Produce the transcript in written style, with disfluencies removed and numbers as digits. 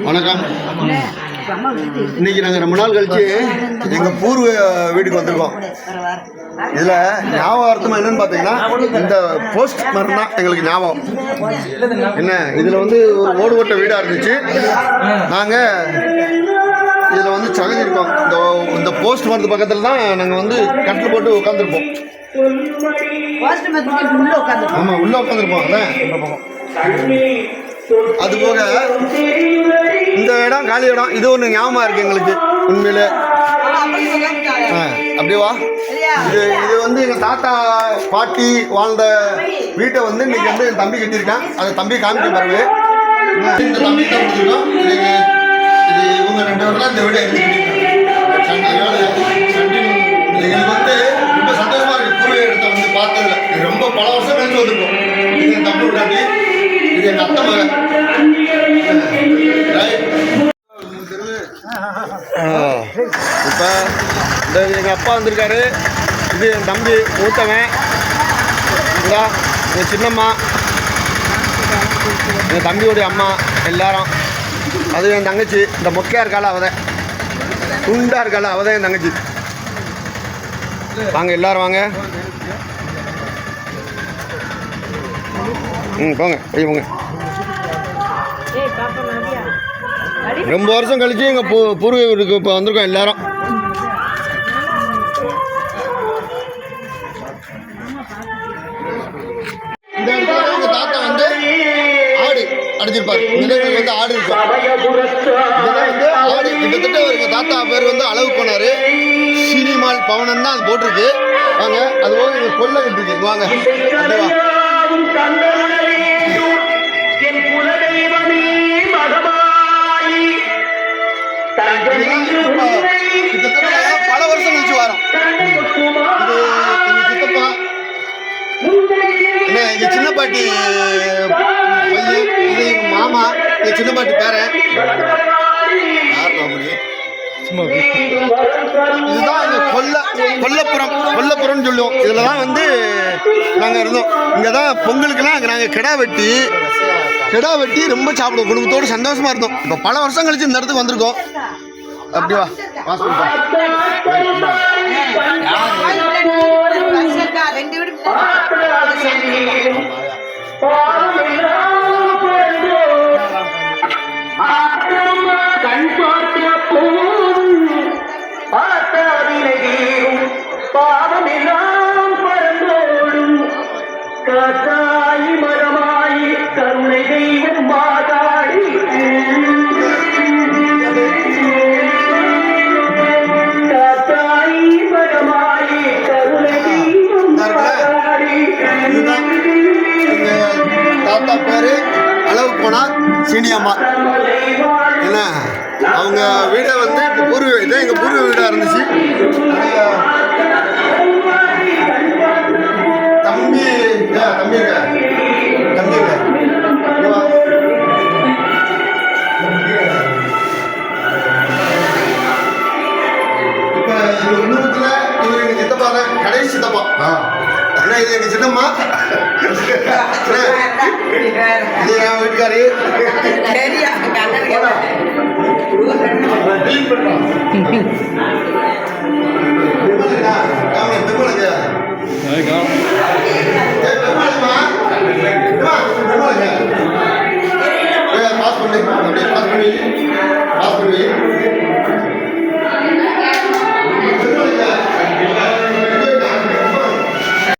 வணக்கம். இன்னைக்கு நாங்கள் ரொம்ப நாள் கழிச்சு எங்கள் பூர்வ வீட்டுக்கு வந்திருக்கோம். இதில் ஞாபகார்த்தமாக என்னன்னு பார்த்தீங்கன்னா இந்த போஸ்ட் மரம் தான் எங்களுக்கு ஞாபகம். என்ன இதில் வந்து ஒரு ஓடு ஓட்ட வீடாக இருந்துச்சு. நாங்கள் இதில் வந்து சகஞ்சிருக்கோம். இந்த போஸ்ட் மரத்து பக்கத்தில் தான் நாங்கள் வந்து கட்டில் போட்டு உட்காந்துருப்போம். ஆமாம், உள்ளே உட்காந்துருப்போம். அதான் இந்த பக்கம். அது போக இந்த இடம் காலி இடம், இது ஒன்று ஞாபகமாக இருக்குது எங்களுக்கு உண்மையிலே. அப்படியேவா? இது வந்து எங்கள் தாத்தா பாட்டி வாழ்ந்த வீட்டை வந்து இன்னைக்கு வந்து என் தம்பி கட்டியிருக்கேன். அதை தம்பி காமிக்க பாருங்க. இந்த தம்பி தான் கொடுத்துருக்கோம். இது இவங்க 2 பேர்லாம் இந்த வீடு எங்களுக்கு வந்து ரொம்ப சந்தோஷமா இருக்கு. பூர்வ இடத்தை வந்து பார்த்ததில்ல, ரொம்ப பல வருஷம் கழிச்சு வந்திருக்கோம். இது என் தம்பி விட்டாட்டி, இது எங்கள் அத்தை மகன். இப்போ இந்த எங்கள் அப்பா வந்திருக்காரு. இது என் தம்பி மூத்தவன். இதா என் சின்னம்மா, என் தம்பியோடைய அம்மா எல்லாரும். அது என் தங்கச்சி. இந்த மொக்கையாக இருக்காள அவதான், துண்டாக இருக்காள அவதான் என் தங்கச்சி. வாங்க எல்லாரும் வாங்க. போங்க போய் போங்க. ரொம்ப வருஷம் கழிச்சு எங்கள் பூர்வ வீட்டுக்கு இப்போ வந்திருக்கோம் எல்லாரும். இந்த இடத்துல எங்கள் தாத்தா வந்து ஆடு அடிச்சிருப்பார். இந்த வந்து ஆடு இருக்கும். இதெல்லாம் வந்து ஆடு கிட்டத்தட்ட எங்கள் தாத்தா பேர் வந்து அளவு போனார். சீனிமால் பவனன் தான் அது போட்டிருக்கு. வாங்க, அது போக எங்கள் கொல்லை கட்டிருக்கு. வாங்க அப்படிவா. கிட்டத்தட்ட பல வருஷம் கழிச்சு வரோம். இது எங்க சித்தப்பா, என்ன எங்க சின்ன பாட்டி பையன், இது எங்க மாமா, எங்க சின்ன பாட்டி பேரன். இதுதான் எங்க கொல்லப்புறம்னு சொல்லுவோம். இதுல தான் வந்து நாங்கள் இருந்தோம். இங்கே தான் பொங்கலுக்கெல்லாம் நாங்கள் கிடா வெட்டி ரொம்ப சாப்பிடுவோம். குடும்பத்தோடு சந்தோஷமா இருந்தோம். இப்போ பல வருஷம் கழிச்சு இந்த இடத்துக்கு வந்திருக்கோம். அப்படிவா பாவமெல்லாம் பரந்தோடும் காத்தாயி மரமாயி கருணை தெய்வம் மாதாடி காத்தாயி மரமாயி கருணை தெய்வம் மாதாடி. தாத்தா பேரு அளவு போனா சீனியம்மா. என்ன அவங்க வீடை வந்து பூர்வ இதான் எங்கள் பூர்வ வீடாக இருந்துச்சு. தம்பி இப்போ எங்கள் குடும்பத்தில் இவர் எங்கள் சித்தப்பா தான், கடைசி சித்தப்பா. ஏன்னா இது எங்கள் சின்னம்மா, இது என் வீட்டுக்காரி.